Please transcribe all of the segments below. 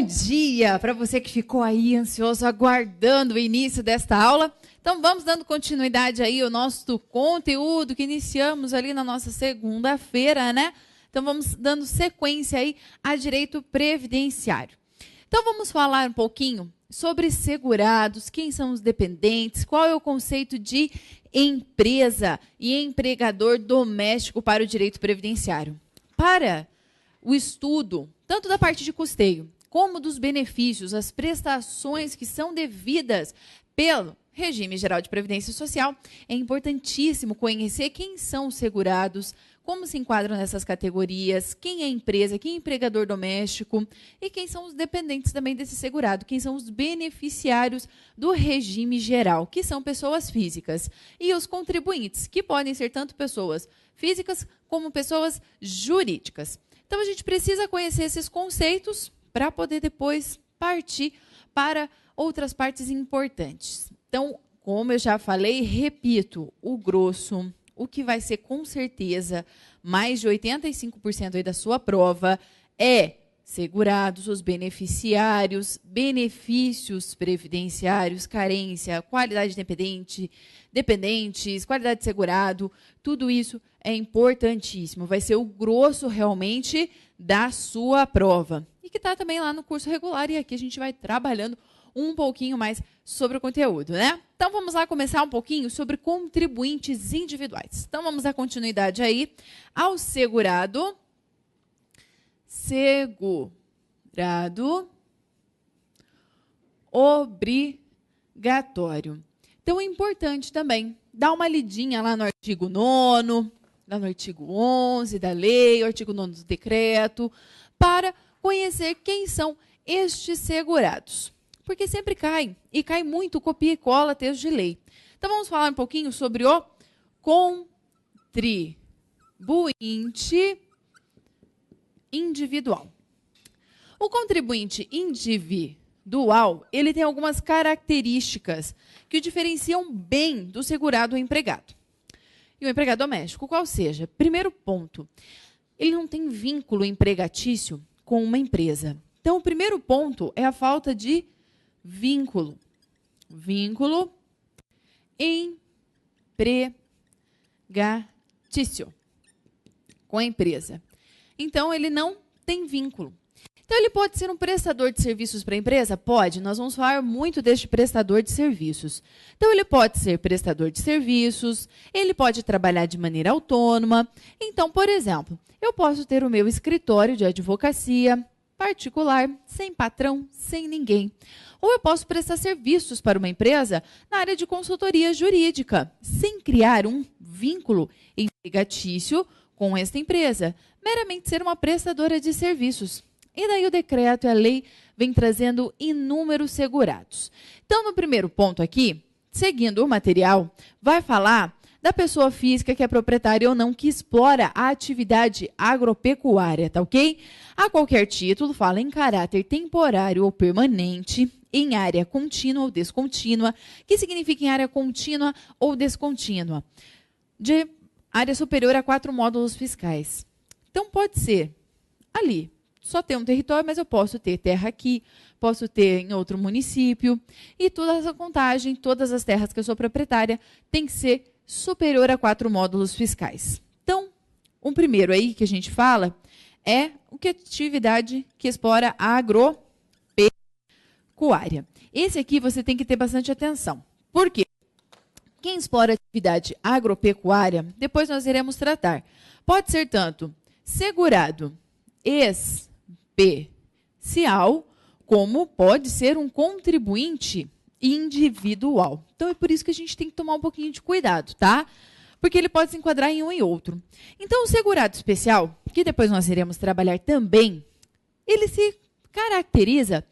dia para você que ficou aí ansioso aguardando o início desta aula. Então vamos dando continuidade aí ao nosso conteúdo que iniciamos ali na nossa segunda-feira, né? Então vamos dando sequência aí a direito previdenciário. Então vamos falar um pouquinho sobre segurados, quem são os dependentes, qual é o conceito de empresa e empregador doméstico para o direito previdenciário. Para o estudo, tanto da parte de custeio, como dos benefícios, as prestações que são devidas pelo regime geral de previdência social, é importantíssimo conhecer quem são os segurados, como se enquadram nessas categorias, quem é empresa, quem é empregador doméstico e quem são os dependentes também desse segurado, quem são os beneficiários do regime geral, que são pessoas físicas, e os contribuintes, que podem ser tanto pessoas físicas como pessoas jurídicas. Então, a gente precisa conhecer esses conceitos para poder depois partir para outras partes importantes. Então, como eu já falei, repito, o grosso, o que vai ser com certeza mais de 85% aí da sua prova é segurados, os beneficiários, benefícios previdenciários, carência, qualidade dependente, dependentes, qualidade de segurado, tudo isso é importantíssimo. Vai ser o grosso realmente da sua prova. E que está também lá no curso regular, e aqui a gente vai trabalhando um pouquinho mais sobre o conteúdo, né? Então, vamos lá começar um pouquinho sobre contribuintes individuais. Então, vamos dar continuidade aí ao segurado obrigatório. Então, é importante também dar uma lidinha lá no artigo 9º, lá no artigo 11 da lei, o artigo 9º do decreto, para conhecer quem são estes segurados. Porque sempre cai, e cai muito, copia e cola texto de lei. Então, vamos falar um pouquinho sobre o contribuinte individual. O contribuinte individual, ele tem algumas características que o diferenciam bem do segurado ou empregado. E o empregado doméstico, qual seja? Primeiro ponto, ele não tem vínculo empregatício com uma empresa. Então, o primeiro ponto é a falta de vínculo empregatício com a empresa. Então, ele não tem vínculo. Então, ele pode ser um prestador de serviços para a empresa? Pode. Nós vamos falar muito deste prestador de serviços. Então, ele pode ser prestador de serviços, ele pode trabalhar de maneira autônoma. Então, por exemplo, eu posso ter o meu escritório de advocacia particular, sem patrão, sem ninguém. Ou eu posso prestar serviços para uma empresa na área de consultoria jurídica, sem criar um vínculo empregatício com esta empresa, meramente ser uma prestadora de serviços. E daí o decreto e a lei vem trazendo inúmeros segurados. Então, no primeiro ponto aqui, seguindo o material, vai falar da pessoa física que é proprietária ou não, que explora a atividade agropecuária, tá ok? A qualquer título, fala em caráter temporário ou permanente, em área contínua ou descontínua, que significa em área contínua ou descontínua, de área superior a 4 módulos fiscais. Então, pode ser ali, só ter um território, mas eu posso ter terra aqui, posso ter em outro município, e toda essa contagem, todas as terras que eu sou proprietária, tem que ser superior a 4 módulos fiscais. Então, o primeiro aí que a gente fala é o que atividade que explora a agropecuária. Esse aqui você tem que ter bastante atenção. Por quê? Quem explora atividade agropecuária, depois nós iremos tratar. Pode ser tanto segurado especial, como pode ser um contribuinte individual. Então, é por isso que a gente tem que tomar um pouquinho de cuidado, tá? Porque ele pode se enquadrar em um e outro. Então, o segurado especial, que depois nós iremos trabalhar também, ele se caracteriza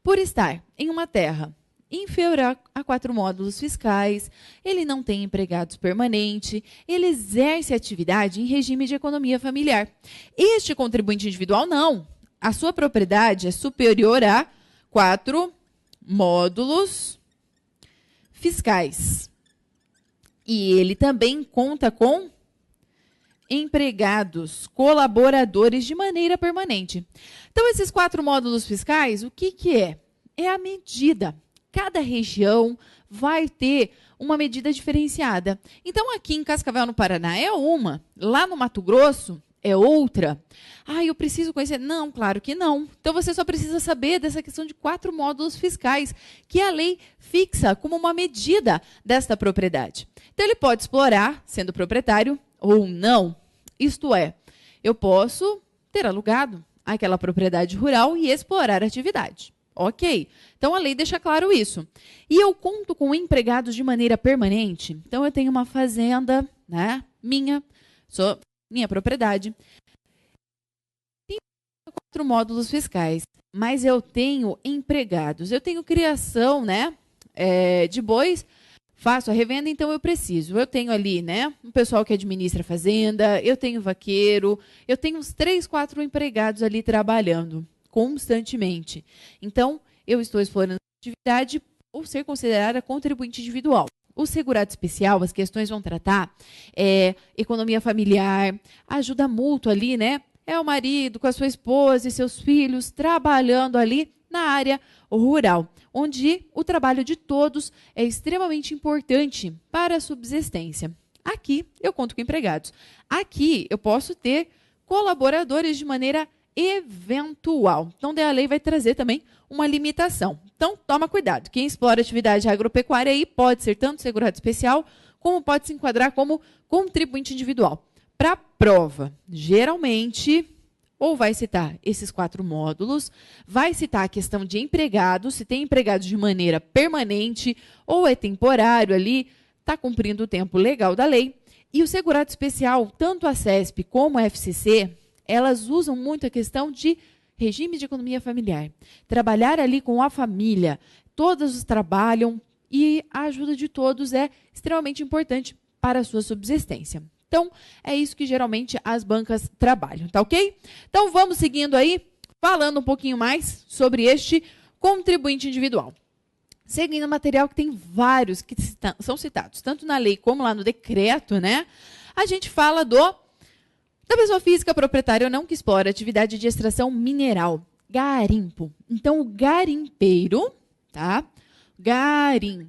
por estar em uma terra inferior a 4 módulos fiscais, ele não tem empregados permanentes, ele exerce atividade em regime de economia familiar. Este contribuinte individual, não. A sua propriedade é superior a 4 módulos fiscais. E ele também conta com empregados, colaboradores de maneira permanente. Então, esses 4 módulos fiscais, o que é? É a medida. Cada região vai ter uma medida diferenciada. Então, aqui em Cascavel, no Paraná, é uma. Lá no Mato Grosso, é outra. Ah, eu preciso conhecer? Não, claro que não. Então, você só precisa saber dessa questão de 4 módulos fiscais, que a lei fixa como uma medida desta propriedade. Então, ele pode explorar, sendo proprietário, ou não. Isto é, eu posso ter alugado aquela propriedade rural e explorar a atividade. Ok. Então, a lei deixa claro isso. E eu conto com empregados de maneira permanente. Então, eu tenho uma fazenda, né, minha propriedade. Tenho 4 módulos fiscais, mas eu tenho empregados. Eu tenho criação, né, de bois, faço a revenda, então eu preciso. Eu tenho ali, né, um pessoal que administra a fazenda, eu tenho vaqueiro, eu tenho uns 3, 4 empregados ali trabalhando constantemente. Então, eu estou explorando a atividade ou ser considerada contribuinte individual. O segurado especial, as questões vão tratar economia familiar, ajuda mútua ali, né? É o marido com a sua esposa e seus filhos trabalhando ali na área rural, onde o trabalho de todos é extremamente importante para a subsistência. Aqui, eu conto com empregados. Aqui, eu posso ter colaboradores de maneira eventual. Então, a lei vai trazer também uma limitação. Então, toma cuidado. Quem explora atividade agropecuária aí pode ser tanto segurado especial, como pode se enquadrar como contribuinte individual. Para a prova, geralmente, ou vai citar esses 4 módulos, vai citar a questão de empregados, se tem empregados de maneira permanente, ou é temporário ali, está cumprindo o tempo legal da lei. E o segurado especial, tanto a CESP como a FCC, elas usam muito a questão de regime de economia familiar. Trabalhar ali com a família. Todos trabalham e a ajuda de todos é extremamente importante para a sua subsistência. Então, é isso que geralmente as bancas trabalham, tá ok? Então, vamos seguindo aí, falando um pouquinho mais sobre este contribuinte individual. Seguindo o material que tem vários que são citados, tanto na lei como lá no decreto, né? A gente fala da pessoa física proprietária ou não que explora atividade de extração mineral, garimpo. Então, o garimpeiro, tá? Garimpeiro,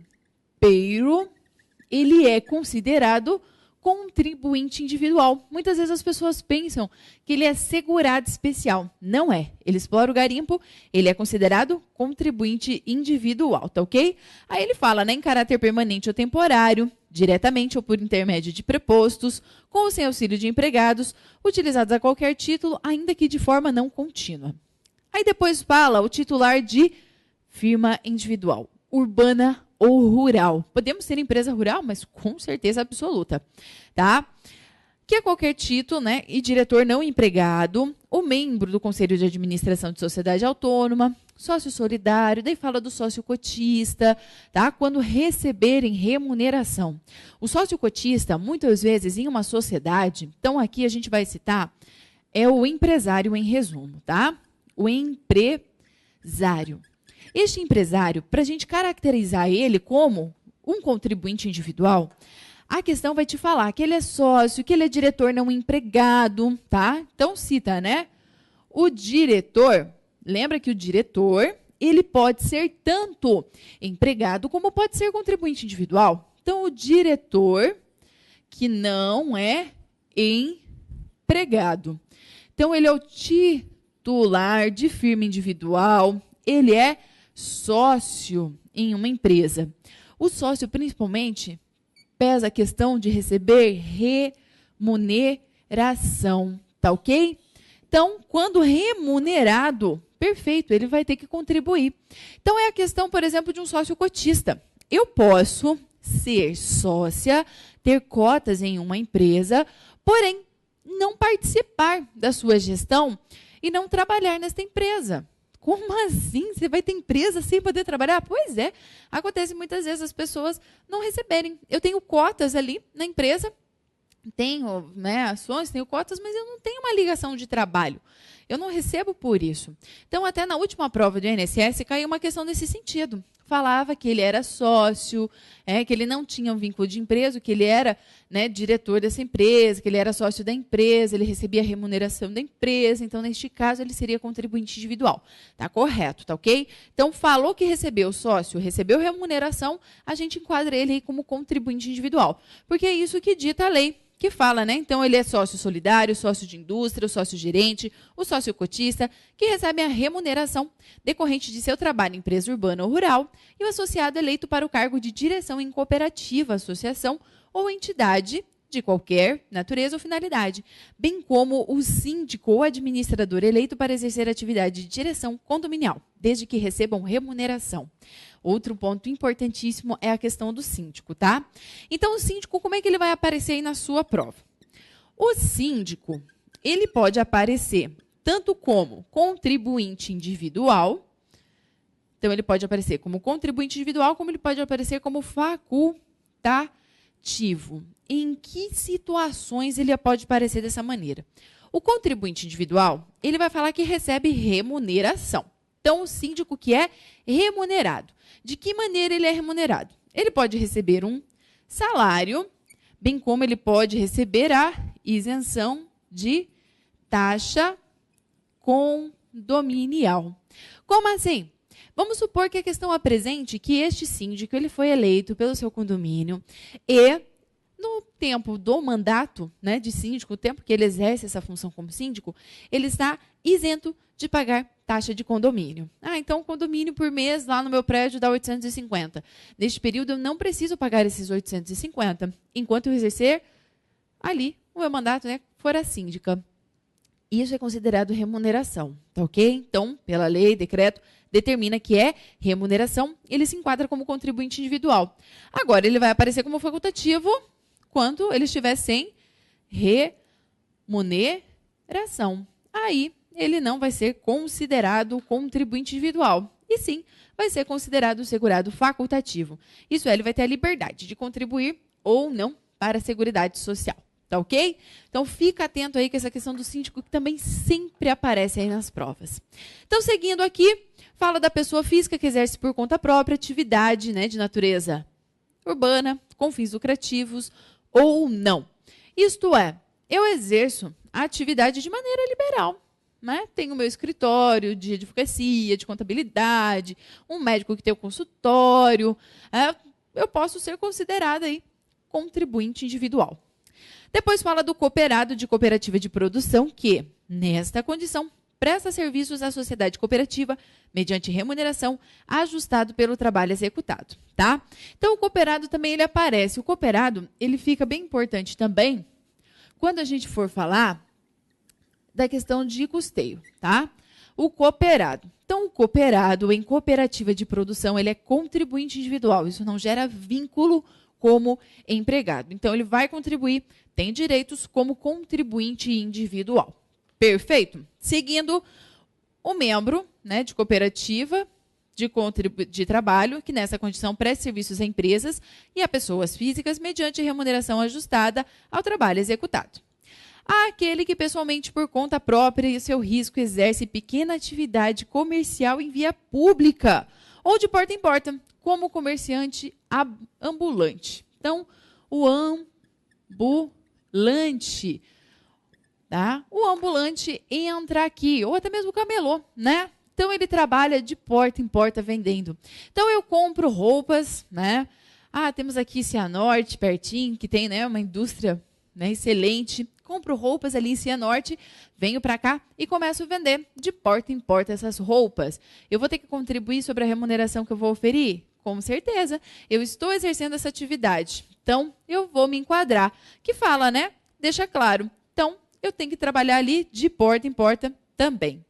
ele é considerado contribuinte individual. Muitas vezes as pessoas pensam que ele é segurado especial. Não é. Ele explora o garimpo, ele é considerado contribuinte individual, tá ok? Aí ele fala, né, em caráter permanente ou temporário, diretamente ou por intermédio de prepostos, com ou sem auxílio de empregados, utilizados a qualquer título, ainda que de forma não contínua. Aí depois fala o titular de firma individual, urbana ou rural. Podemos ser empresa rural, mas com certeza absoluta, tá? Que a qualquer título, né, e diretor não empregado, o membro do Conselho de Administração de Sociedade Autônoma, sócio solidário, daí fala do sócio cotista, tá? Quando receberem remuneração. O sócio cotista, muitas vezes, em uma sociedade, então aqui a gente vai citar, é o empresário em resumo, tá? O empresário. Este empresário, para a gente caracterizar ele como um contribuinte individual, a questão vai te falar que ele é sócio, que ele é diretor não empregado, tá? Então, cita, né? O diretor, lembra que o diretor, ele pode ser tanto empregado como pode ser contribuinte individual. Então, o diretor que não é empregado. Então, ele é o titular de firma individual, ele é sócio em uma empresa. O sócio, principalmente, pesa a questão de receber remuneração, tá ok? Então, quando remunerado, perfeito, ele vai ter que contribuir. Então, é a questão, por exemplo, de um sócio cotista. Eu posso ser sócia, ter cotas em uma empresa, porém, não participar da sua gestão e não trabalhar nesta empresa. Como assim? Você vai ter empresa sem poder trabalhar? Pois é, acontece muitas vezes as pessoas não receberem. Eu tenho cotas ali na empresa, tenho, né, ações, tenho cotas, mas eu não tenho uma ligação de trabalho. Eu não recebo por isso. Então, até na última prova do INSS, caiu uma questão nesse sentido. falava que ele era sócio, que ele não tinha um vínculo de empresa, que ele era, né, diretor dessa empresa, que ele era sócio da empresa, ele recebia a remuneração da empresa, então, neste caso, ele seria contribuinte individual. Tá correto, tá ok? Então, falou que recebeu sócio, recebeu remuneração, a gente enquadra ele aí como contribuinte individual, porque é isso que dita a lei, que fala, né? Então, ele é sócio solidário, sócio de indústria, o sócio gerente, o sócio cotista, que recebe a remuneração decorrente de seu trabalho em empresa urbana ou rural, e o associado eleito para o cargo de direção em cooperativa, associação ou entidade de qualquer natureza ou finalidade, bem como o síndico ou administrador eleito para exercer atividade de direção condominial, desde que recebam remuneração. Outro ponto importantíssimo é a questão do síndico, tá? Então, o síndico, como é que ele vai aparecer aí na sua prova? O síndico, ele pode aparecer tanto como contribuinte individual, então ele pode aparecer como contribuinte individual, como ele pode aparecer como facultativo. Em que situações ele pode aparecer dessa maneira? O contribuinte individual, ele vai falar que recebe remuneração. Então, o síndico que é remunerado. De que maneira ele é remunerado? Ele pode receber um salário, bem como ele pode receber a isenção de taxa condominial. Como assim? Vamos supor que a questão apresente que este síndico ele foi eleito pelo seu condomínio e no tempo do mandato, né, de síndico, o tempo que ele exerce essa função como síndico, ele está isento de pagar taxa de condomínio. Então o condomínio por mês lá no meu prédio dá 850. Neste período eu não preciso pagar esses 850, enquanto eu exercer ali o meu mandato, né, for a síndica. Isso é considerado remuneração, tá ok? Então, pela lei, decreto, determina que é remuneração, ele se enquadra como contribuinte individual. Agora, ele vai aparecer como facultativo quando ele estiver sem remuneração. Aí, ele não vai ser considerado contribuinte individual, e sim vai ser considerado segurado facultativo. Isso é, ele vai ter a liberdade de contribuir ou não para a Seguridade Social. Tá ok? Então, fica atento aí com essa questão do síndico, que também sempre aparece aí nas provas. Então, seguindo aqui, fala da pessoa física que exerce por conta própria atividade, né, de natureza urbana, com fins lucrativos ou não. Isto é, eu exerço a atividade de maneira liberal. Né? Tenho o meu escritório de advocacia, de contabilidade, um médico que tem o consultório. Eu posso ser considerada aí contribuinte individual. Depois fala do cooperado de cooperativa de produção que, nesta condição, presta serviços à sociedade cooperativa mediante remuneração ajustado pelo trabalho executado, tá? Então, o cooperado também ele aparece. O cooperado, ele fica bem importante também quando a gente for falar da questão de custeio, tá? O cooperado. Então, o cooperado em cooperativa de produção, ele é contribuinte individual. Isso não gera vínculo como empregado. Então, ele vai contribuir, tem direitos como contribuinte individual. Perfeito? Seguindo, o membro, né, de cooperativa de trabalho, que nessa condição presta serviços a empresas e a pessoas físicas mediante remuneração ajustada ao trabalho executado. Aquele que pessoalmente, por conta própria e seu risco, exerce pequena atividade comercial em via pública ou de porta em porta, como comerciante ambulante. Então, o ambulante, tá? O ambulante entra aqui, ou até mesmo o camelô, né? Então, ele trabalha de porta em porta vendendo. Então, eu compro roupas, né? Temos aqui Cianorte, pertinho, que tem, né, uma indústria, né, excelente. Compro roupas ali em Cianorte, venho para cá e começo a vender de porta em porta essas roupas. Eu vou ter que contribuir sobre a remuneração que eu vou oferir? Com certeza. Eu estou exercendo essa atividade. Então, eu vou me enquadrar. Que fala, né? Deixa claro. Então, eu tenho que trabalhar ali de porta em porta também.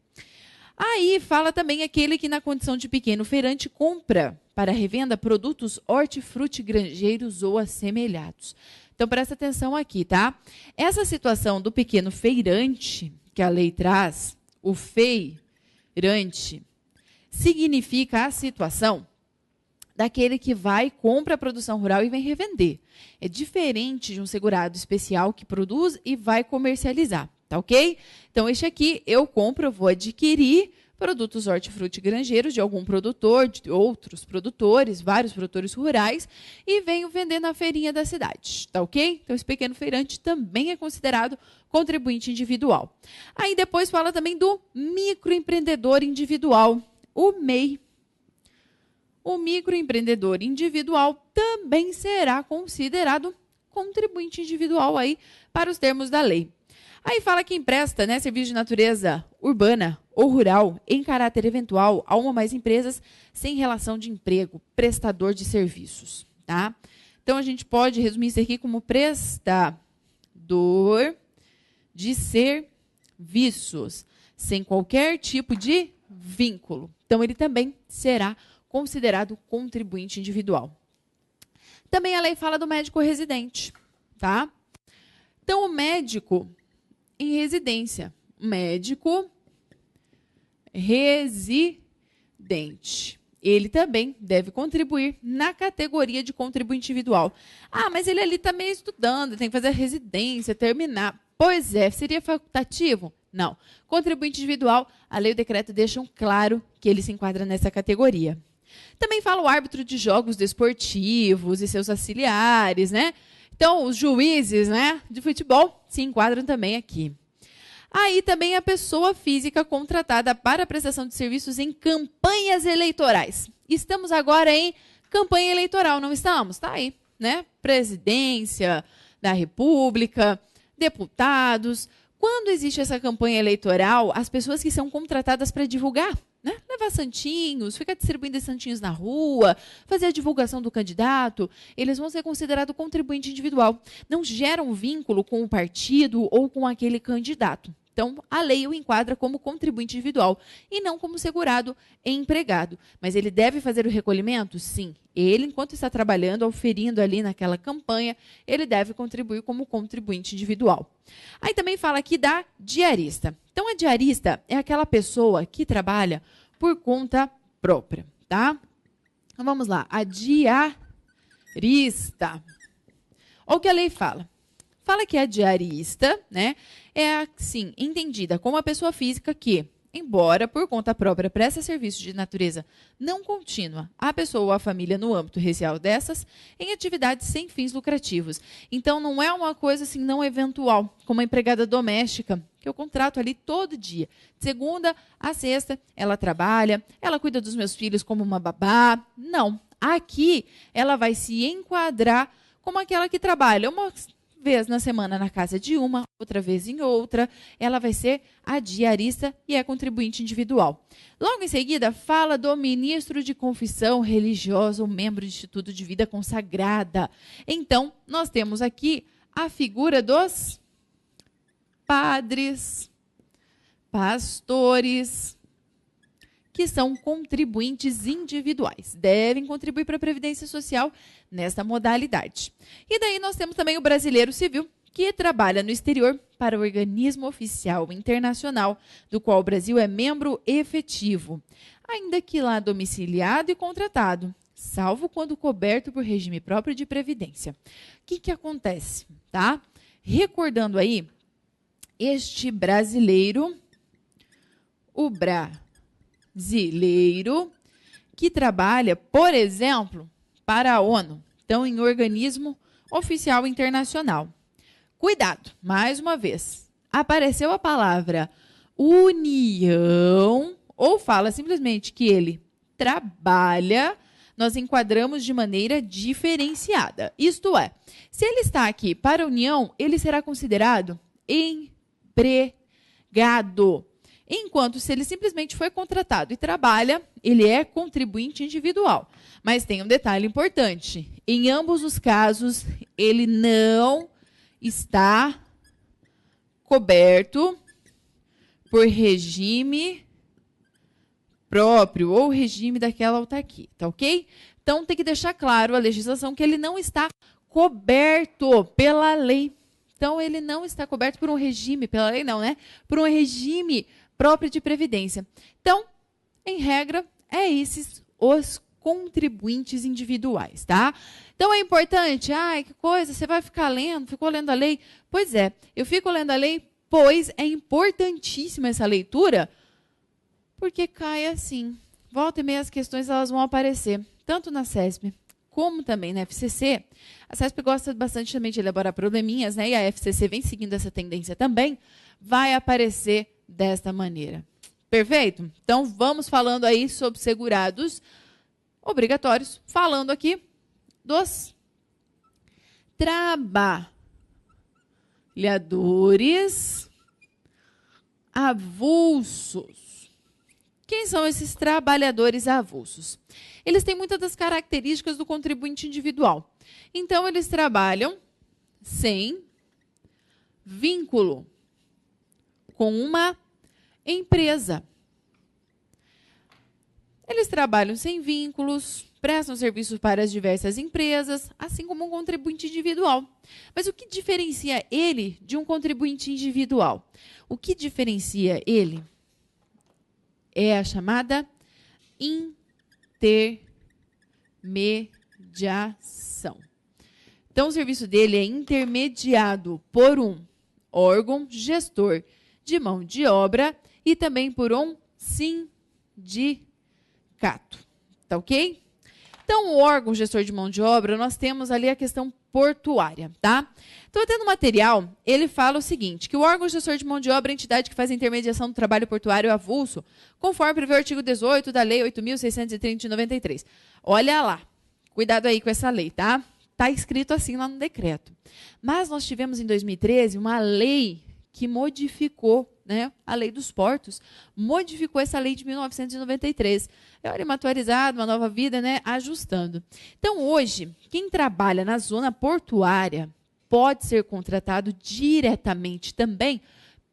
Aí, fala também aquele que na condição de pequeno feirante compra para revenda produtos hortifrutigranjeiros ou assemelhados. Então, presta atenção aqui, tá? Essa situação do pequeno feirante, que a lei traz, o feirante, significa a situação daquele que vai, compra a produção rural e vem revender. É diferente de um segurado especial que produz e vai comercializar, tá ok? Então, este aqui eu compro, eu vou adquirir, produtos hortifruti grangeiros de algum produtor, de outros produtores, vários produtores rurais, e venho vender na feirinha da cidade, tá ok? Então, esse pequeno feirante também é considerado contribuinte individual. Aí depois fala também do microempreendedor individual, o MEI. O microempreendedor individual também será considerado contribuinte individual aí para os termos da lei. Aí fala que empresta, né, serviço de natureza urbana ou rural em caráter eventual a uma ou mais empresas sem relação de emprego, prestador de serviços, tá? Então, a gente pode resumir isso aqui como prestador de serviços, sem qualquer tipo de vínculo. Então, ele também será considerado contribuinte individual. Também a lei fala do médico residente, tá? Então, o médico em residência, médico residente, ele também deve contribuir na categoria de contribuinte individual. Ah, mas ele ali está meio estudando, tem que fazer a residência, terminar. Pois é, seria facultativo? Não. Contribuinte individual, a lei e o decreto deixam claro que ele se enquadra nessa categoria. Também fala o árbitro de jogos desportivos e seus auxiliares, né? Então, os juízes, né, de futebol se enquadram também aqui. Aí também a pessoa física contratada para a prestação de serviços em campanhas eleitorais. Estamos agora em campanha eleitoral, não estamos? Tá aí, né? Presidência da República, deputados. Quando existe essa campanha eleitoral, as pessoas que são contratadas para divulgar, né? Levar santinhos, ficar distribuindo santinhos na rua, fazer a divulgação do candidato, eles vão ser considerados contribuinte individual. Não geram vínculo com o partido ou com aquele candidato. Então, a lei o enquadra como contribuinte individual e não como segurado e empregado. Mas ele deve fazer o recolhimento? Sim. Ele, enquanto está trabalhando, auferindo ali naquela campanha, ele deve contribuir como contribuinte individual. Aí também fala aqui da diarista. Então, a diarista é aquela pessoa que trabalha por conta própria, tá? Então, vamos lá. A diarista. Olha o que a lei fala. Fala que a diarista, né, é assim, entendida como a pessoa física que, embora por conta própria presta serviços de natureza não contínua à pessoa ou à família no âmbito racial dessas, em atividades sem fins lucrativos. Então, não é uma coisa assim não eventual, como a empregada doméstica, que eu contrato ali todo dia. De segunda a sexta, ela trabalha, ela cuida dos meus filhos como uma babá. Não. Aqui, ela vai se enquadrar como aquela que trabalha uma vez na semana na casa de uma, outra vez em outra, ela vai ser a diarista e é contribuinte individual. Logo em seguida, fala do ministro de confissão religiosa ou membro de instituto de vida consagrada. Então, nós temos aqui a figura dos padres, pastores, que são contribuintes individuais. Devem contribuir para a Previdência Social nesta modalidade. E daí nós temos também o brasileiro civil, que trabalha no exterior para o organismo oficial internacional, do qual o Brasil é membro efetivo, ainda que lá domiciliado e contratado, salvo quando coberto por regime próprio de previdência. O que acontece? Tá? Recordando aí, este brasileiro, o brasileiro que trabalha, por exemplo, para a ONU, então em organismo oficial internacional. Cuidado, mais uma vez, apareceu a palavra união ou fala simplesmente que ele trabalha, nós enquadramos de maneira diferenciada. Isto é, se ele está aqui para a união, ele será considerado empregado. Enquanto se ele simplesmente foi contratado e trabalha, ele é contribuinte individual. Mas tem um detalhe importante. Em ambos os casos, ele não está coberto por regime próprio ou regime daquela autarquia, tá ok? Então, tem que deixar claro a legislação que ele não está coberto pela lei. Então, ele não está coberto por um regime, pela lei não, né? Por um regime próprio de previdência. Então, em regra, é esses os contribuintes individuais, tá? Então, é importante, que coisa, você vai ficar lendo, ficou lendo a lei? Pois é, eu fico lendo a lei, pois é importantíssima essa leitura, porque cai assim. Volta e meia as questões elas vão aparecer, tanto na CESP como também na FCC. A CESP gosta bastante também de elaborar probleminhas, né? E a FCC vem seguindo essa tendência também. Vai aparecer desta maneira. Perfeito? Então, vamos falando aí sobre segurados obrigatórios. Falando aqui dos trabalhadores avulsos. Quem são esses trabalhadores avulsos? Eles têm muitas das características do contribuinte individual. Então, eles trabalham sem vínculo com uma empresa. Eles trabalham sem vínculos, prestam serviços para as diversas empresas, assim como um contribuinte individual. Mas o que diferencia ele de um contribuinte individual? O que diferencia ele é a chamada intermediação. Então, o serviço dele é intermediado por um órgão gestor de mão de obra e também por um sindicato. Tá ok? Então, o órgão gestor de mão de obra, nós temos ali a questão portuária, tá? Então, até no material, ele fala o seguinte, que o órgão gestor de mão de obra é a entidade que faz a intermediação do trabalho portuário avulso, conforme prevê o artigo 18 da Lei 8.630 de 93. Olha lá, cuidado aí com essa lei, tá? Está escrito assim lá no decreto. Mas nós tivemos em 2013 uma lei que modificou, né, a lei dos portos, modificou essa lei de 1993. Olha, uma atualizada, uma nova vida, né, ajustando. Então, hoje, quem trabalha na zona portuária pode ser contratado diretamente também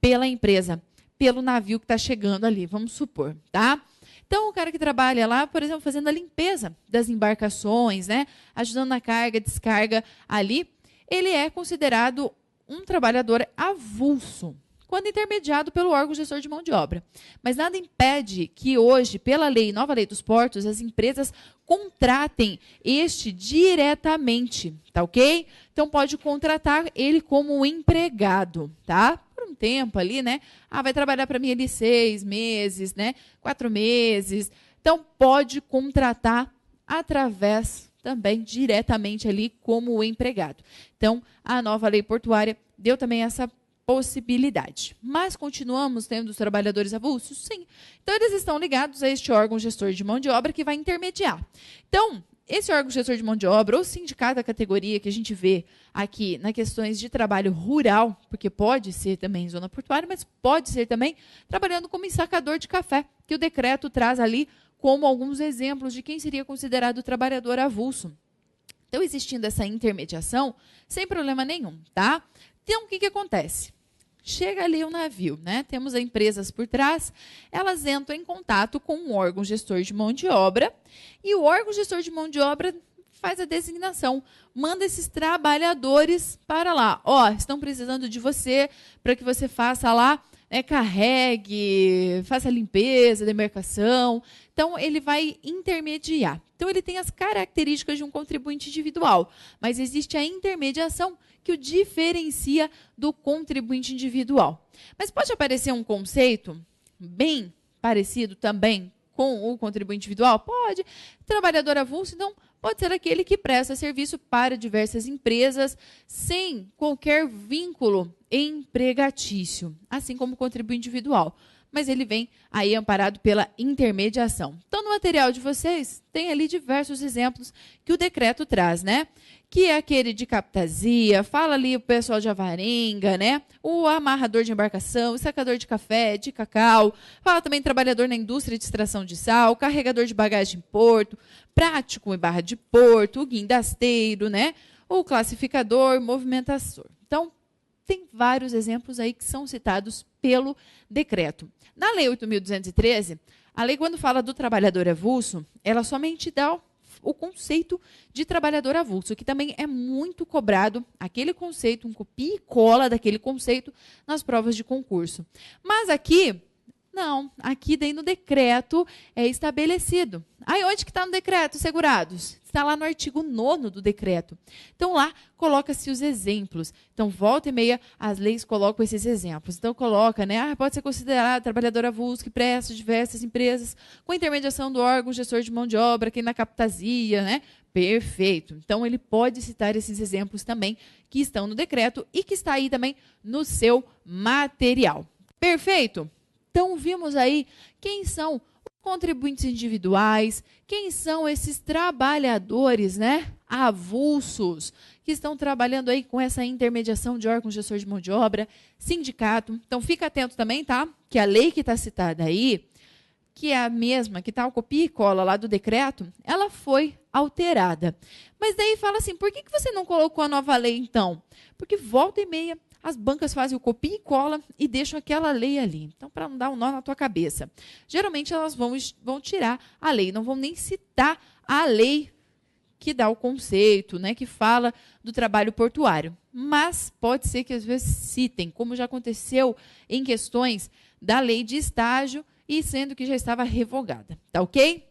pela empresa, pelo navio que está chegando ali, vamos supor, tá? Então, o cara que trabalha lá, por exemplo, fazendo a limpeza das embarcações, né, ajudando na carga, descarga ali, ele é considerado um trabalhador avulso, quando intermediado pelo órgão gestor de mão de obra. Mas nada impede que hoje, pela lei, nova lei dos portos, as empresas contratem este diretamente, tá ok? Então, pode contratar ele como empregado, tá? Por um tempo ali, né? Ah, vai trabalhar para mim ali 6 meses, né? 4 meses. Então, pode contratar através também diretamente ali como empregado. Então, a nova lei portuária deu também essa possibilidade. Mas continuamos tendo os trabalhadores avulsos? Sim. Então, eles estão ligados a este órgão gestor de mão de obra que vai intermediar. Então, esse órgão gestor de mão de obra, ou sindicato da categoria que a gente vê aqui nas questões de trabalho rural, porque pode ser também em zona portuária, mas pode ser também trabalhando como ensacador de café, que o decreto traz ali como alguns exemplos de quem seria considerado trabalhador avulso. Então, existindo essa intermediação, sem problema nenhum, tá? Então, o que acontece? Chega ali o navio, né? Temos as empresas por trás, elas entram em contato com o órgão gestor de mão de obra, e o órgão gestor de mão de obra faz a designação, manda esses trabalhadores para lá. Ó, estão precisando de você para que você faça lá, carregue, faça a limpeza da embarcação. Então, ele vai intermediar. Então, ele tem as características de um contribuinte individual, mas existe a intermediação que o diferencia do contribuinte individual. Mas pode aparecer um conceito bem parecido também com o contribuinte individual? Pode. Trabalhador avulso, então, pode ser aquele que presta serviço para diversas empresas sem qualquer vínculo empregatício, assim como o contribuinte individual. Mas ele vem aí amparado pela intermediação. Então, no material de vocês, tem ali diversos exemplos que o decreto traz, né? Que é aquele de captasia, fala ali o pessoal de avarenga, né? O amarrador de embarcação, o sacador de café, de cacau, fala também trabalhador na indústria de extração de sal, carregador de bagagem em porto, prático em barra de porto, o guindasteiro, né? O classificador, movimentação. Então, tem vários exemplos aí que são citados pelo decreto. Na Lei 8.213, a lei, quando fala do trabalhador avulso, ela somente dá o conceito de trabalhador avulso, que também é muito cobrado, aquele conceito, um copia e cola daquele conceito nas provas de concurso. Mas aqui, Não, aqui daí no decreto é estabelecido. Aí onde que está no decreto, segurados? Está lá no artigo 9º do decreto. Então lá coloca-se os exemplos. Então volta e meia as leis colocam esses exemplos. Então coloca, né? Pode ser considerado trabalhador avulso que presta diversas empresas com intermediação do órgão gestor de mão de obra, que na captasia, né? Perfeito. Então ele pode citar esses exemplos também que estão no decreto e que está aí também no seu material. Perfeito? Então, vimos aí quem são os contribuintes individuais, quem são esses trabalhadores, né, avulsos, que estão trabalhando aí com essa intermediação de órgão gestor de mão de obra, sindicato. Então, fica atento também, tá? Que a lei que está citada aí, que é a mesma, que está o copia e cola lá do decreto, ela foi alterada. Mas daí fala assim, por que você não colocou a nova lei, então? Porque volta e meia, as bancas fazem o copia e cola e deixam aquela lei ali. Então, para não dar um nó na tua cabeça. Geralmente, elas vão tirar a lei, não vão nem citar a lei que dá o conceito, né, que fala do trabalho portuário. Mas pode ser que, às vezes, citem, como já aconteceu em questões da lei de estágio e sendo que já estava revogada. Tá ok?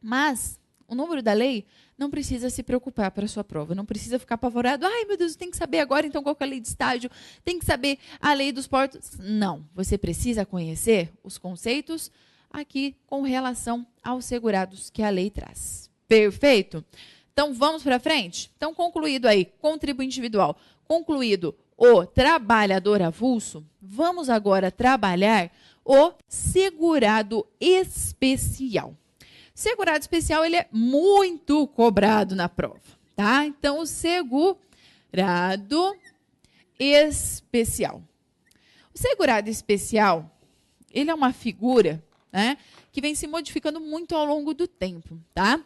Mas o número da lei não precisa se preocupar para a sua prova, não precisa ficar apavorado. Ai, meu Deus, tem que saber agora, então, qual que é a lei de estágio, tem que saber a lei dos portos. Não, você precisa conhecer os conceitos aqui com relação aos segurados que a lei traz. Perfeito? Então, vamos para frente? Então, concluído aí, contribuinte individual, concluído o trabalhador avulso, vamos agora trabalhar o segurado especial. Segurado especial, ele é muito cobrado na prova, tá? Então, o segurado especial. O segurado especial, ele é uma figura, né, que vem se modificando muito ao longo do tempo, tá?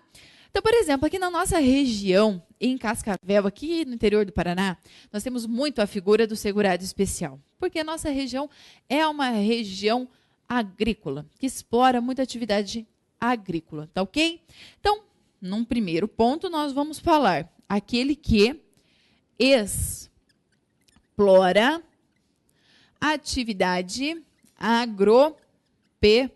Então, por exemplo, aqui na nossa região, em Cascavel, aqui no interior do Paraná, nós temos muito a figura do segurado especial, porque a nossa região é uma região agrícola, que explora muita atividade agrícola, tá ok? Então, num primeiro ponto, nós vamos falar aquele que explora atividade agropecuária.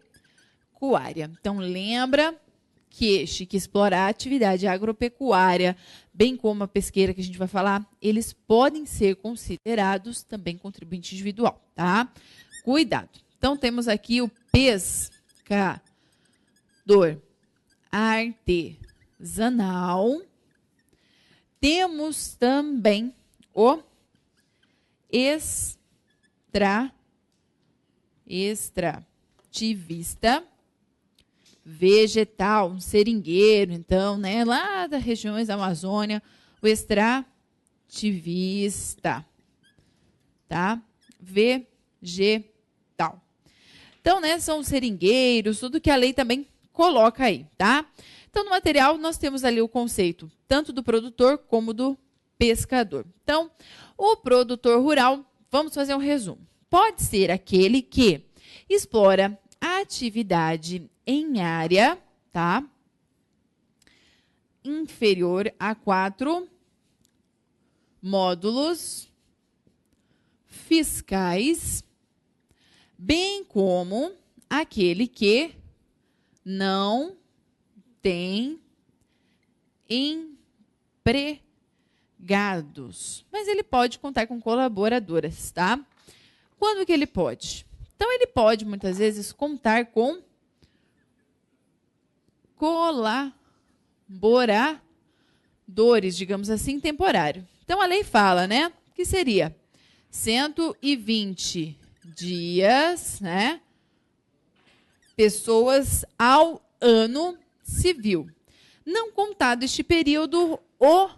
Então, lembra que este que explora a atividade agropecuária, bem como a pesqueira que a gente vai falar, eles podem ser considerados também contribuinte individual, tá? Cuidado. Então, temos aqui o pescador artesanal. Temos também o extrativista vegetal, um seringueiro, então, né, lá das regiões da Amazônia, o extrativista, tá? Vegetal. Então, né, são os seringueiros, tudo que a lei também coloca aí, tá? Então, no material, nós temos ali o conceito tanto do produtor como do pescador. Então, o produtor rural, vamos fazer um resumo. Pode ser aquele que explora a atividade em área, tá? Inferior a 4 módulos fiscais, bem como aquele que não tem empregados, mas ele pode contar com colaboradoras, tá? Quando que ele pode? Então, ele pode, muitas vezes, contar com colaboradores, digamos assim, temporário. Então, a lei fala, né, que seria 120 dias, né, pessoas ao ano civil. Não contado este período, o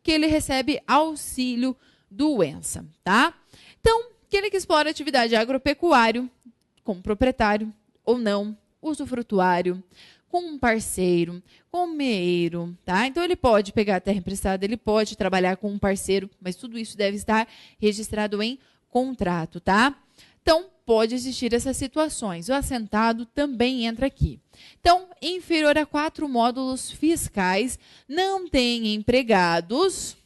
que ele recebe auxílio doença, tá? Então, aquele que explora atividade agropecuária, como proprietário ou não, usufrutuário, com um parceiro, com um meeiro, tá? Então, ele pode pegar a terra emprestada, ele pode trabalhar com um parceiro, mas tudo isso deve estar registrado em contrato, tá? Então, pode existir essas situações. O assentado também entra aqui. Então, inferior a 4 módulos fiscais, não tem empregados,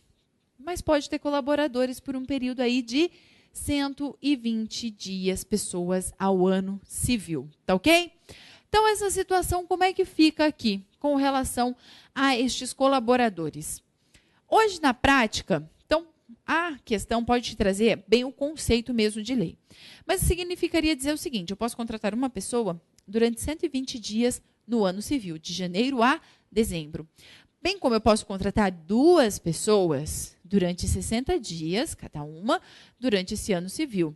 mas pode ter colaboradores por um período aí de 120 dias pessoas ao ano civil, tá ok? Então, essa situação, como é que fica aqui com relação a estes colaboradores? Hoje, na prática, então, a questão pode te trazer bem o conceito mesmo de lei. Mas significaria dizer o seguinte, eu posso contratar uma pessoa durante 120 dias no ano civil, de janeiro a dezembro. Bem como eu posso contratar 2 pessoas durante 60 dias, cada uma, durante esse ano civil.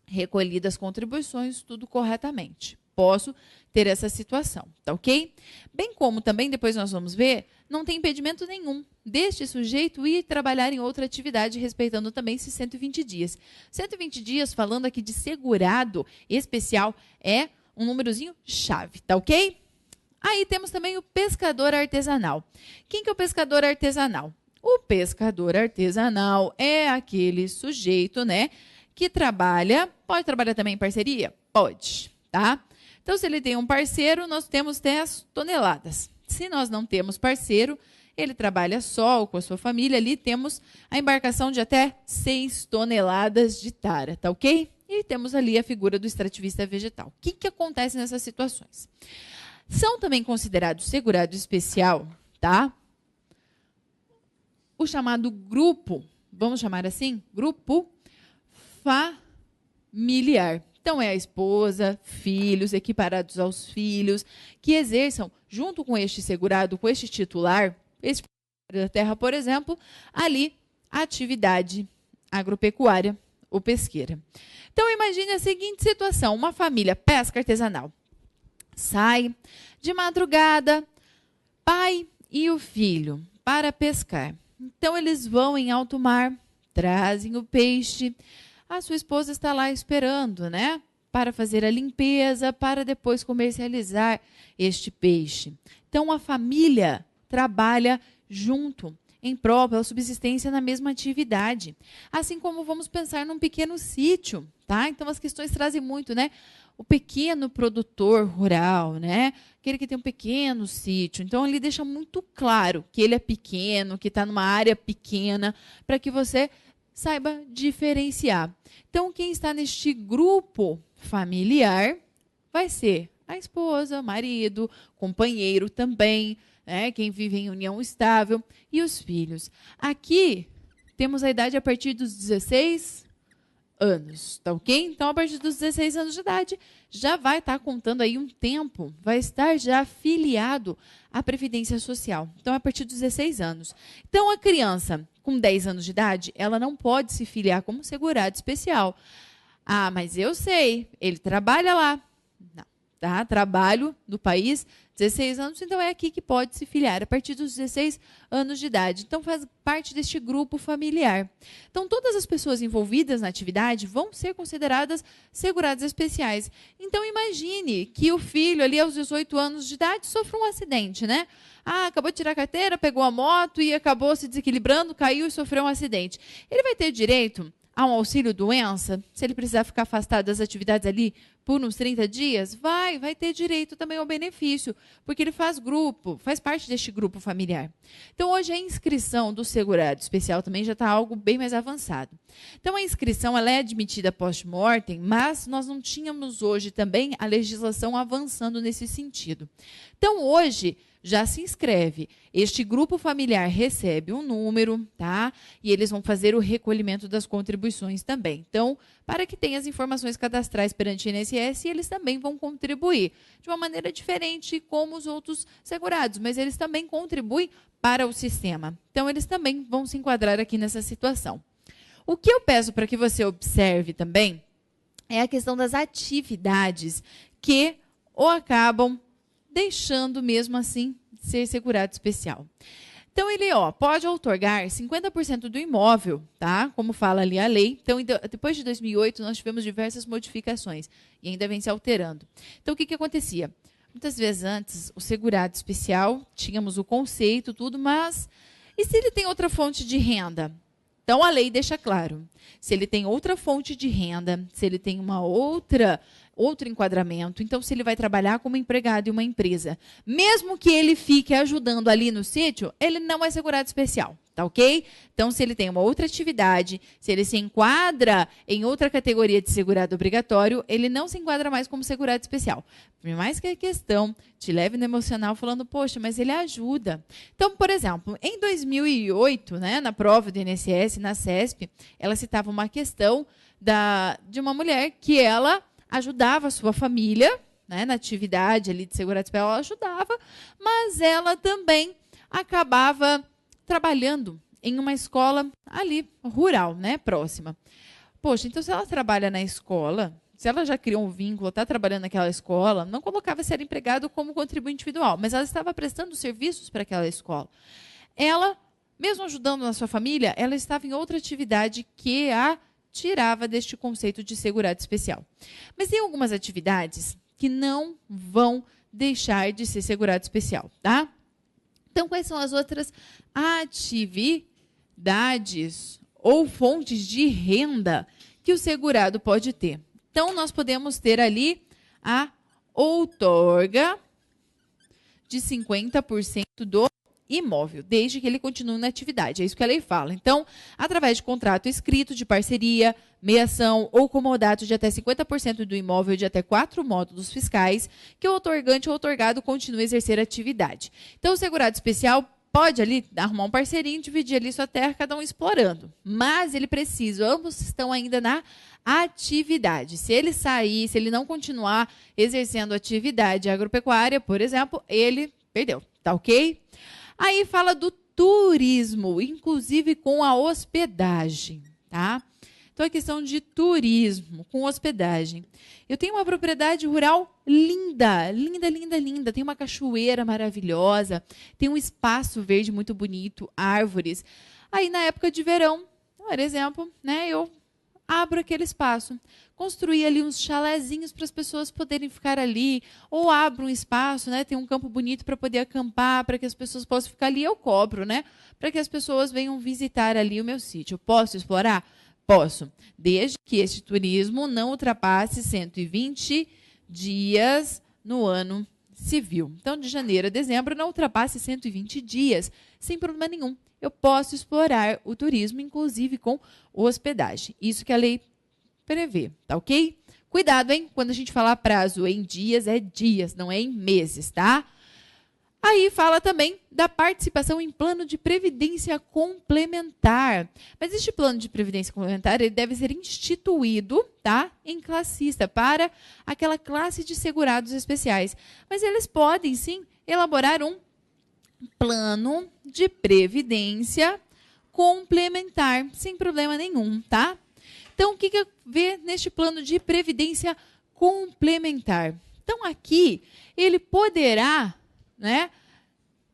Recolhidas as contribuições, tudo corretamente. Posso ter essa situação, tá ok? Bem como também, depois nós vamos ver, não tem impedimento nenhum deste sujeito ir trabalhar em outra atividade, respeitando também esses 120 dias. 120 dias, falando aqui de segurado especial, é um númerozinho chave, tá ok? Aí temos também o pescador artesanal. Quem que é o pescador artesanal? O pescador artesanal é aquele sujeito, né, que trabalha, pode trabalhar também em parceria? Pode, tá? Então, se ele tem um parceiro, nós temos 10 toneladas. Se nós não temos parceiro, ele trabalha só ou com a sua família, ali temos a embarcação de até 6 toneladas de tara, tá ok? E temos ali a figura do extrativista vegetal. O que acontece nessas situações? São também considerados segurado especial, tá? O chamado grupo, vamos chamar assim, grupo familiar. Então, é a esposa, filhos, equiparados aos filhos, que exerçam, junto com este segurado, com este titular, esse da terra, por exemplo, ali, a atividade agropecuária ou pesqueira. Então, imagine a seguinte situação, uma família pesca artesanal. Sai de madrugada, pai e o filho, para pescar. Então, eles vão em alto mar, trazem o peixe. A sua esposa está lá esperando, né? Para fazer a limpeza, para depois comercializar este peixe. Então, a família trabalha junto, em prol da subsistência na mesma atividade. Assim como vamos pensar num pequeno sítio, tá? Então, as questões trazem muito, né? O pequeno produtor rural, né? Aquele que tem um pequeno sítio. Então, ele deixa muito claro que ele é pequeno, que está numa área pequena, para que você saiba diferenciar. Então, quem está neste grupo familiar vai ser a esposa, marido, companheiro também, né? Quem vive em união estável e os filhos. Aqui temos a idade a partir dos 16 anos, tá ok? Então, a partir dos 16 anos de idade, já vai estar contando aí um tempo, vai estar já afiliado à Previdência Social. Então, a partir dos 16 anos. Então, a criança com 10 anos de idade, ela não pode se filiar como segurado especial. Ah, mas eu sei, ele trabalha lá. Não, tá? Trabalho no país, 16 anos, então é aqui que pode se filiar, a partir dos 16 anos de idade. Então, faz parte deste grupo familiar. Então, todas as pessoas envolvidas na atividade vão ser consideradas seguradas especiais. Então, imagine que o filho, ali aos 18 anos de idade, sofre um acidente, né? Ah, acabou de tirar a carteira, pegou a moto e acabou se desequilibrando, caiu e sofreu um acidente. Ele vai ter direito a um auxílio-doença, se ele precisar ficar afastado das atividades ali por uns 30 dias? Vai ter direito também ao benefício, porque ele faz grupo, faz parte deste grupo familiar. Então, hoje a inscrição do segurado especial também já está algo bem mais avançado. Então, a inscrição ela é admitida post-mortem, mas nós não tínhamos hoje também a legislação avançando nesse sentido. Então, hoje já se inscreve. Este grupo familiar recebe um número, tá? E eles vão fazer o recolhimento das contribuições também. Então, para que tenha as informações cadastrais perante o INSS, eles também vão contribuir de uma maneira diferente como os outros segurados, mas eles também contribuem para o sistema. Então, eles também vão se enquadrar aqui nessa situação. O que eu peço para que você observe também é a questão das atividades que ou acabam deixando mesmo assim ser segurado especial. Então, ele pode outorgar 50% do imóvel, tá? Como fala ali a lei. Então, depois de 2008, nós tivemos diversas modificações e ainda vem se alterando. Então, o que acontecia? Muitas vezes antes, o segurado especial, tínhamos o conceito, tudo, mas e se ele tem outra fonte de renda? Então, a lei deixa claro. Se ele tem outra fonte de renda, se ele tem uma outra outro enquadramento. Então, se ele vai trabalhar como empregado em uma empresa, mesmo que ele fique ajudando ali no sítio, ele não é segurado especial, tá ok? Então, se ele tem uma outra atividade, se ele se enquadra em outra categoria de segurado obrigatório, ele não se enquadra mais como segurado especial. Por mais que a questão te leve no emocional falando, poxa, mas ele ajuda. Então, por exemplo, em 2008, né, na prova do INSS, na CESP, ela citava uma questão de uma mulher que ela ajudava a sua família, né, na atividade ali de segurado especial, ela ajudava, mas ela também acabava trabalhando em uma escola ali, rural, né, próxima. Poxa, então se ela trabalha na escola, se ela já criou um vínculo, está trabalhando naquela escola, não colocava ser empregado como contribuinte individual, mas ela estava prestando serviços para aquela escola. Ela, mesmo ajudando na sua família, ela estava em outra atividade que a tirava deste conceito de segurado especial. Mas tem algumas atividades que não vão deixar de ser segurado especial, tá? Então, quais são as outras atividades ou fontes de renda que o segurado pode ter? Então, nós podemos ter ali a outorga de 50% do imóvel, desde que ele continue na atividade. É isso que a lei fala. Então, através de contrato escrito, de parceria, meiação ou comodato de até 50% do imóvel de até 4 módulos fiscais, que o outorgante ou outorgado continue a exercer a atividade. Então, o segurado especial pode ali arrumar um parceirinho, dividir ali sua terra, cada um explorando. Mas ele precisa, ambos estão ainda na atividade. Se ele sair, se ele não continuar exercendo atividade agropecuária, por exemplo, ele perdeu. Tá ok? Aí fala do turismo, inclusive com a hospedagem, tá? Então, a questão de turismo com hospedagem. Eu tenho uma propriedade rural linda, linda, linda, linda. Tem uma cachoeira maravilhosa, tem um espaço verde muito bonito, árvores. Aí, na época de verão, por exemplo, né, eu abro aquele espaço, construir ali uns chalezinhos para as pessoas poderem ficar ali, ou abro um espaço, né, tem um campo bonito para poder acampar, para que as pessoas possam ficar ali, eu cobro, né, para que as pessoas venham visitar ali o meu sítio. Eu posso explorar? Posso, desde que este turismo não ultrapasse 120 dias no ano civil. Então, de janeiro a dezembro, não ultrapasse 120 dias, sem problema nenhum. Eu posso explorar o turismo, inclusive com hospedagem. Isso que a lei prevê, tá ok? Cuidado, hein? Quando a gente falar prazo em dias, é dias, não é em meses, tá? Aí fala também da participação em plano de previdência complementar. Mas este plano de previdência complementar ele deve ser instituído, tá, em classista, para aquela classe de segurados especiais. Mas eles podem, sim, elaborar um plano de previdência complementar, sem problema nenhum, tá? Então, o que vê neste plano de previdência complementar? Então, aqui, ele poderá, né,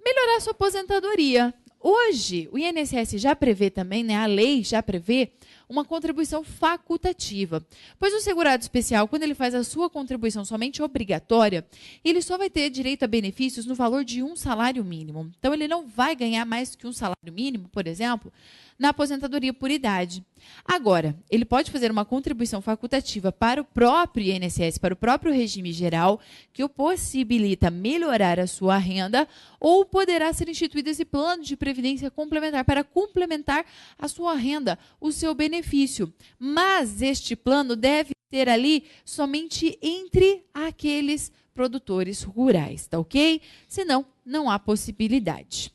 melhorar sua aposentadoria. Hoje, o INSS já prevê também, né, a lei já prevê uma contribuição facultativa. Pois o segurado especial, quando ele faz a sua contribuição somente obrigatória, ele só vai ter direito a benefícios no valor de um salário mínimo. Então, ele não vai ganhar mais que um salário mínimo, por exemplo, na aposentadoria por idade. Agora, ele pode fazer uma contribuição facultativa para o próprio INSS, para o próprio regime geral, que o possibilita melhorar a sua renda, ou poderá ser instituído esse plano de previdência complementar para complementar a sua renda, o seu benefício. Mas este plano deve ter ali somente entre aqueles produtores rurais, tá ok? Senão, não há possibilidade.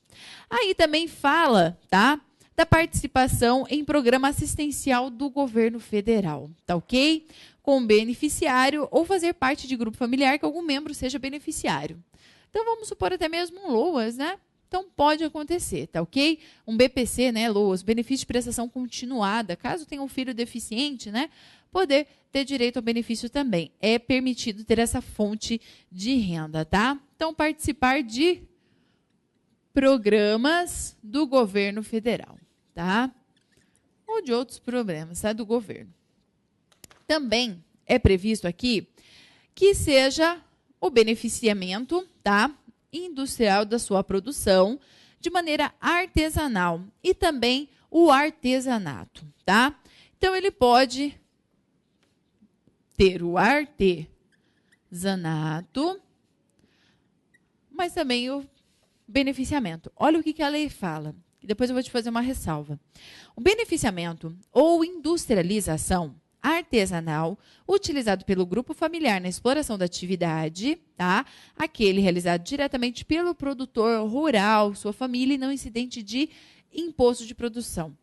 Aí também fala, tá, da participação em programa assistencial do governo federal, tá ok? Com beneficiário ou fazer parte de grupo familiar que algum membro seja beneficiário. Então, vamos supor até mesmo um LOAS, né? Então, pode acontecer, tá ok? Um BPC, né, LOAS, benefício de prestação continuada, caso tenha um filho deficiente, né, poder ter direito ao benefício também. É permitido ter essa fonte de renda, tá? Então, participar de programas do governo federal, tá? Ou de outros problemas, tá? Do governo. Também é previsto aqui que seja o beneficiamento, tá, industrial da sua produção de maneira artesanal e também o artesanato, tá? Então, ele pode ter o artesanato, mas também o beneficiamento. Olha o que a lei fala. Depois eu vou te fazer uma ressalva. O beneficiamento ou industrialização artesanal utilizado pelo grupo familiar na exploração da atividade, tá? Aquele realizado diretamente pelo produtor rural, sua família e não incidente de imposto de produção.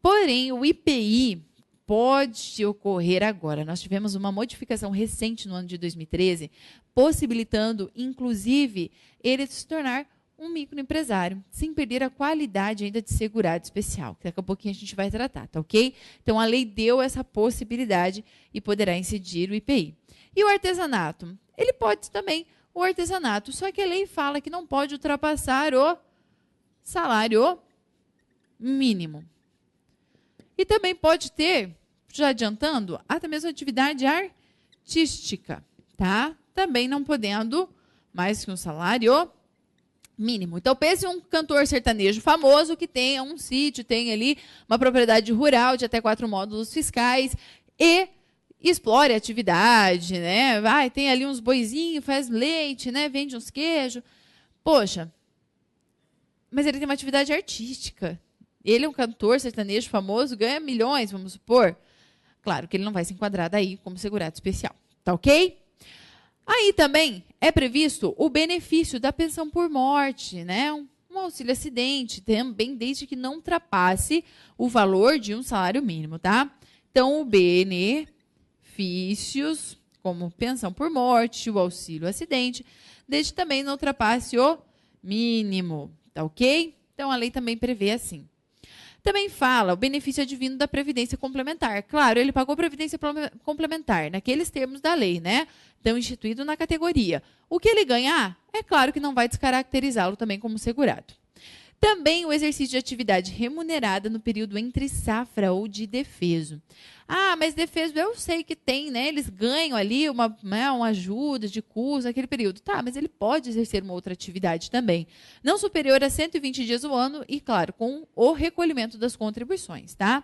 Porém, o IPI pode ocorrer agora. Nós tivemos uma modificação recente no ano de 2013, possibilitando, inclusive, ele se tornar um microempresário, sem perder a qualidade ainda de segurado especial, que daqui a pouquinho a gente vai tratar, tá ok? Então, a lei deu essa possibilidade e poderá incidir o IPI. E o artesanato? Ele pode também, o artesanato, só que a lei fala que não pode ultrapassar o salário mínimo. E também pode ter, já adiantando, até mesmo atividade artística, tá? Também não podendo mais que um salário mínimo. Então, pense um cantor sertanejo famoso que tenha um sítio, tem ali uma propriedade rural de até 4 módulos fiscais e explore a atividade, né? Vai, tem ali uns boizinhos, faz leite, né? Vende uns queijos. Poxa, mas ele tem uma atividade artística. Ele é um cantor sertanejo famoso, ganha milhões, vamos supor. Claro que ele não vai se enquadrar daí como segurado especial, tá ok? Aí também é previsto o benefício da pensão por morte, né? Um auxílio acidente, também desde que não ultrapasse o valor de um salário mínimo, tá? Então, o benefícios, como pensão por morte, o auxílio acidente, desde que também não ultrapasse o mínimo, tá ok? Então, a lei também prevê assim. Também fala o benefício advindo da previdência complementar. Claro, ele pagou previdência complementar, naqueles termos da lei, né? Então, instituído na categoria. O que ele ganhar, é claro que não vai descaracterizá-lo também como segurado. Também o exercício de atividade remunerada no período entre safra ou de defeso. Ah, mas defeso eu sei que tem, né? Eles ganham ali uma ajuda de custo naquele período. Tá, mas ele pode exercer uma outra atividade também. Não superior a 120 dias do ano e, claro, com o recolhimento das contribuições, tá?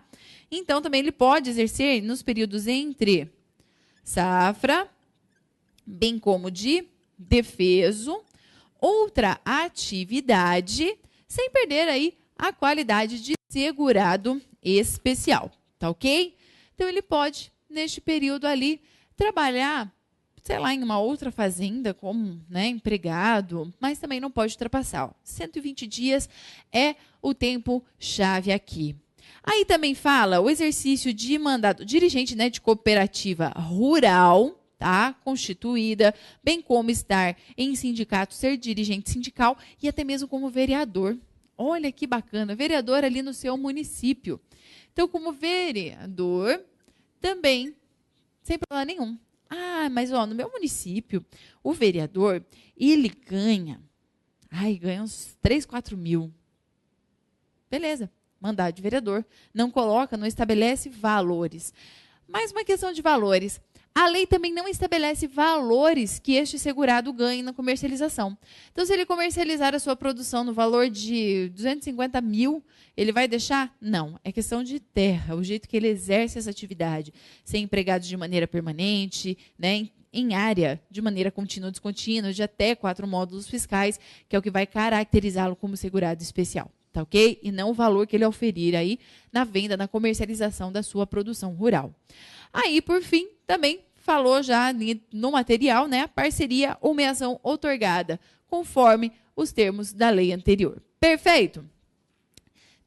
Então, também ele pode exercer nos períodos entre safra, bem como de defeso, outra atividade, sem perder aí a qualidade de segurado especial, tá ok? Então, ele pode, neste período ali, trabalhar, sei lá, em uma outra fazenda como, né, empregado, mas também não pode ultrapassar. 120 dias é o tempo-chave aqui. Aí também fala o exercício de mandato dirigente, né, de cooperativa rural, tá, constituída, bem como estar em sindicato, ser dirigente sindical e até mesmo como vereador. Olha que bacana, vereador ali no seu município. Então, como vereador, também, sem problema nenhum. Ah, mas ó, no meu município, o vereador, ele ganha uns 3, 4 mil. Beleza, mandato de vereador. Não coloca, não estabelece valores. Mais uma questão de valores. A lei também não estabelece valores que este segurado ganhe na comercialização. Então, se ele comercializar a sua produção no valor de 250 mil, ele vai deixar? Não. É questão de terra, o jeito que ele exerce essa atividade. Ser empregado de maneira permanente, né, em área de maneira contínua ou descontínua, de até 4 módulos fiscais, que é o que vai caracterizá-lo como segurado especial. Tá ok? E não o valor que ele oferir aí na venda, na comercialização da sua produção rural. Aí, por fim, também falou já no material, né, parceria ou meação outorgada, conforme os termos da lei anterior. Perfeito?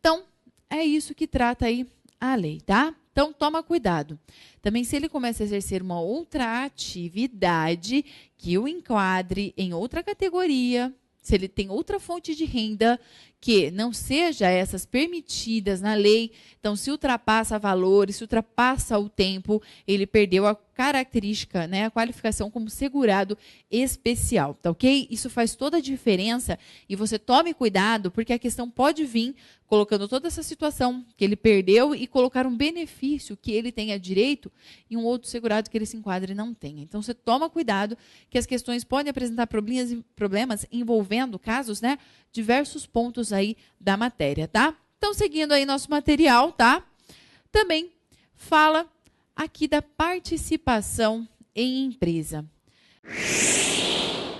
Então, é isso que trata aí a lei, tá? Então, toma cuidado. Também, se ele começa a exercer uma outra atividade que o enquadre em outra categoria, se ele tem outra fonte de renda que não seja essas permitidas na lei, então se ultrapassa valores, se ultrapassa o tempo, ele perdeu a característica, né, a qualificação como segurado especial, tá ok? Isso faz toda a diferença e você tome cuidado porque a questão pode vir colocando toda essa situação que ele perdeu e colocar um benefício que ele tenha direito e um outro segurado que ele se enquadre e não tenha. Então, você toma cuidado que as questões podem apresentar problemas envolvendo casos, né, diversos pontos aí da matéria, tá? Então, seguindo aí nosso material, tá? Também fala aqui da participação em empresa. Música